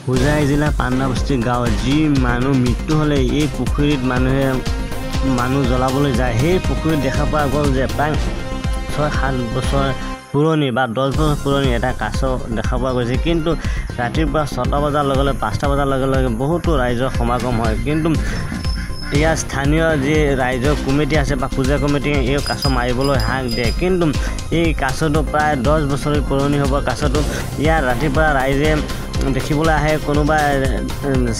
হোজাই জিলা পাণ্ডাবস্তি গাঁৱত যি মানুহ মৃত্যু হ'লে এই পুখুৰীত মানুহ জ্বলাবলৈ যায়। সেই পুখুৰীত দেখা পোৱা গ'ল যে প্ৰায় 6-7 বছৰ পুৰণি বা 10 বছৰ পুৰণি এটা কাছ দেখা পোৱা গৈছে। কিন্তু ৰাতিপুৱা 6টা বজাৰ লগে লগে 5টা বজাৰ লগে লগে বহুতো ৰাইজৰ সমাগম হয়। কিন্তু ইয়াৰ স্থানীয় যি ৰাইজৰ কমিটি আছে বা পূজা কমিটিয়ে এই কাছ মাৰিবলৈ হাক দিয়ে। কিন্তু এই কাছটো প্ৰায় 10 বছৰ পুৰণি হ'ব কাছটো। ইয়াৰ ৰাতিপুৱা ৰাইজে দেখিবলৈ আহে, কোনোবাই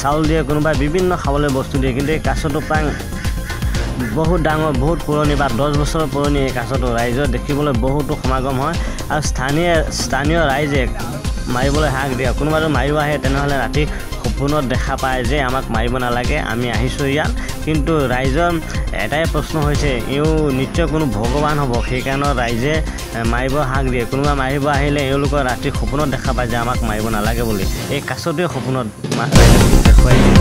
চাউল দিয়ে, কোনোবাই বিভিন্ন খাবলৈ বস্তু দিয়ে। কিন্তু এই কাছটো প্ৰায় বহুত ডাঙৰ, বহুত পুৰণি বা 10 বছৰ পুৰণি এই কাছটো। ৰাইজৰ দেখিবলৈ বহুতো সমাগম হয় আৰু স্থানীয় ৰাইজে মাৰিবলৈ হাক দিয়ে। কোনোবাটো মাৰিব আহে, তেনেহ'লে ৰাতি সপোনত দেখা পায় যে আমাক মাৰিব নালাগে, আমি আহিছোঁ ইয়াত। কিন্তু ৰাইজৰ এটাই প্ৰশ্ন হৈছে, এওঁ নিশ্চয় কোনো ভগৱান হ'ব, সেইকাৰণে ৰাইজে মাৰিব হাক দিয়ে। কোনোবা মাৰিব আহিলে এওঁলোকৰ ৰাতি সপোনত দেখা পায় যে আমাক মাৰিব নালাগে বুলি। এই কাছটোৱে সপোনত দেখুৱাই দিয়ে।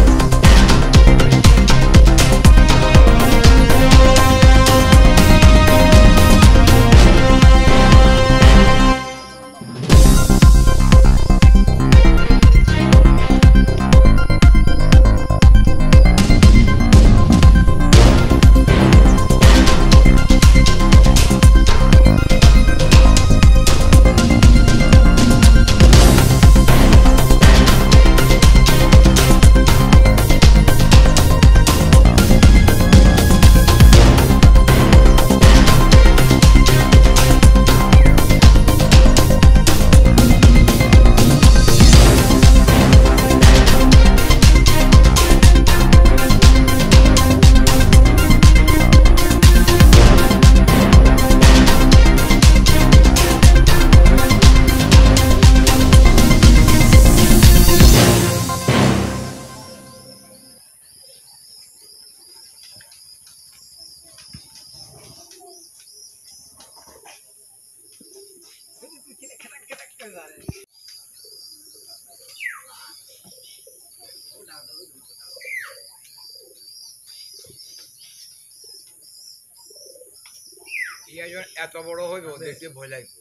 এত বড় হইব দেখতে ভয় লাগবে।